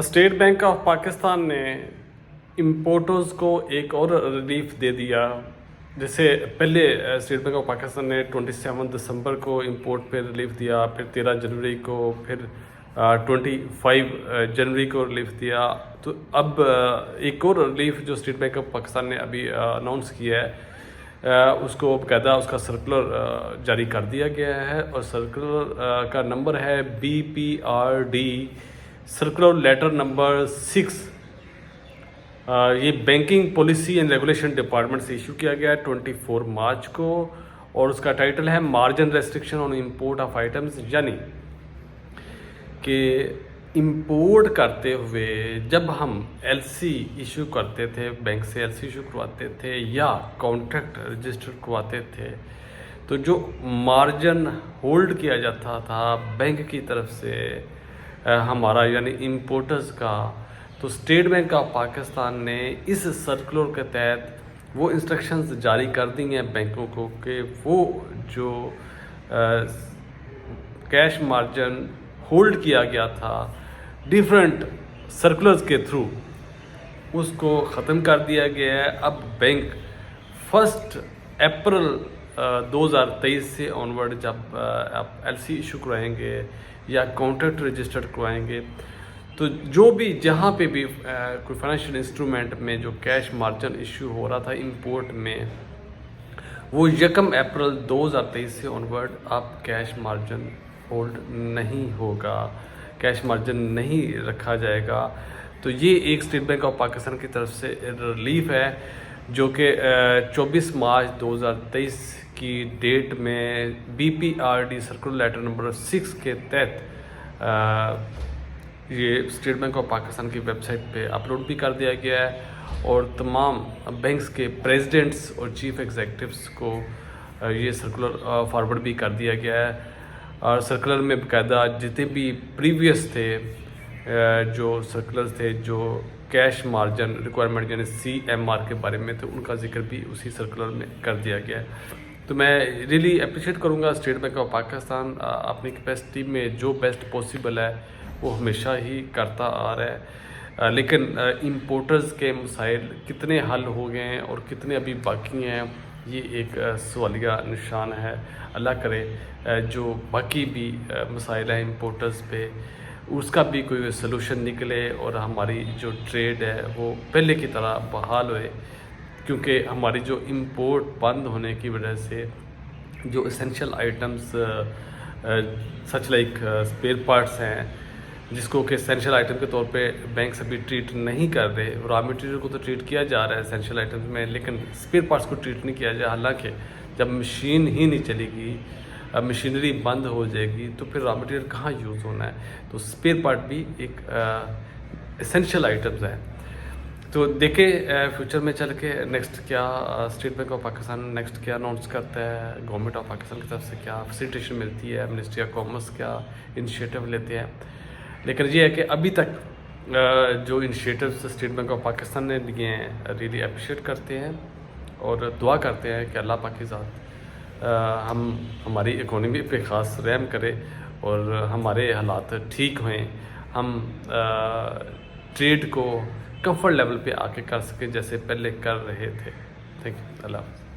State bank of Pakistan ने importers को एक और रिलीफ दे दिया। जैसे पहले स्टेट बैंक ऑफ पाकिस्तान ने 27 दिसंबर को इंपोर्ट पे रिलीफ दिया, फिर 13 जनवरी को, फिर 25 जनवरी को रिलीफ दिया। तो अब एक और रिलीफ जो स्टेट बैंक ऑफ पाकिस्तान ने अभी अनाउंस किया है, उसको बाकायदा उसका सर्कुलर जारी कर दिया गया है और सर्कुलर का नंबर है BPRD सर्कुलर लेटर नंबर 6। ये banking policy and regulation department से इशू किया गया है 24 मार्च को और उसका टाइटल है margin restriction on import of items. यानी कि इंपोर्ट करते हुए जब हम LC इशू करते थे, बैंक से LC इशू करवाते थे या कॉन्ट्रैक्ट रजिस्टर करवाते थे, तो जो मार्जिन होल्ड किया जाता था बैंक की तरफ से हमारा यानी इंपोर्टर्स का, तो स्टेट बैंक ऑफ पाकिस्तान ने इस सर्कुलर के तहत वो इंस्ट्रक्शंस जारी कर दी हैं बैंकों को कि वो जो कैश मार्जिन होल्ड किया गया था डिफरेंट सर्कुलर्स के थ्रू, उसको ख़त्म कर दिया गया है। अब बैंक 1 अप्रैल 2023 से ऑनवर्ड जब आप LC इशू कराएंगे या कॉन्ट्रैक्ट रजिस्टर्ड करवाएंगे, तो जो भी जहाँ पे भी कोई फाइनेंशियल इंस्ट्रूमेंट में जो कैश मार्जिन इशू हो रहा था इंपोर्ट में, वो 1 अप्रैल 2023 से ऑनवर्ड आप कैश मार्जिन होल्ड नहीं होगा, कैश मार्जिन नहीं रखा जाएगा। तो ये एक स्टेट बैंक ऑफ पाकिस्तान की तरफ से रिलीफ है जो कि 24 मार्च 2023 की डेट में BPRD सर्कुलर लेटर नंबर 6 के तहत ये स्टेट बैंक ऑफ पाकिस्तान की वेबसाइट पे अपलोड भी कर दिया गया है और तमाम बैंक्स के प्रेसिडेंट्स और चीफ एग्जीक्यूटिव्स को ये सर्कुलर फॉरवर्ड भी कर दिया गया है। और सर्कुलर में बाकायदा जितने भी प्रीवियस थे जो सर्कुलर्स थे जो कैश मार्जिन रिक्वायरमेंट यानी CMR के बारे में, तो उनका जिक्र भी उसी सर्कुलर में कर दिया गया है। तो मैं रियली अप्रिशिएट करूँगा स्टेट बैंक ऑफ पाकिस्तान अपनी कैपेसिटी में जो बेस्ट पॉसिबल है वो हमेशा ही करता आ रहा है। लेकिन इंपोर्टर्स के मसाइल कितने हल हो गए हैं और कितने अभी बाकी हैं, ये एक सवालिया निशान है। अल्लाह करे जो बाकी भी मसाइल हैं इंपोर्टर्स पे, उसका भी कोई सलूशन निकले और हमारी जो ट्रेड है वो पहले की तरह बहाल होए, क्योंकि हमारी जो इंपोर्ट बंद होने की वजह से जो essential items such like spare parts हैं, जिसको कि एसेंशियल आइटम के तौर पे बैंक अभी ट्रीट नहीं कर रहे। रॉ मटेरियल को तो ट्रीट किया जा रहा है एसेंशियल आइटम्स में, लेकिन स्पेयर पार्ट्स को ट्रीट नहीं किया जाए। हालांकि जब मशीन ही नहीं चलेगी, अब मशीनरी बंद हो जाएगी, तो फिर रॉ मटेरियल कहाँ यूज़ होना है। तो स्पेयर पार्ट भी एक एसेंशियल आइटम्स है। तो देखें फ्यूचर में चल के नेक्स्ट क्या state bank of Pakistan next क्या अनाउंस करता है, गवर्नमेंट ऑफ पाकिस्तान की तरफ से क्या फैसिलिटेशन मिलती है, मिनिस्ट्री ऑफ कॉमर्स क्या इनिशिएटिव लेते हैं। लेकिन ये है कि अभी तक जो initiatives state bank of Pakistan ने लिए हैं रियली अप्रिशिएट करते हैं और दुआ करते हैं कि अल्लाह पाक की ज़ात हमारी इकोनॉमी पे ख़ास रहम करे और हमारे हालात ठीक हों, हम ट्रेड को कंफर्ट लेवल पे आके कर सकें जैसे पहले कर रहे थे। Thank you. अल्लाह हाफ़िज़।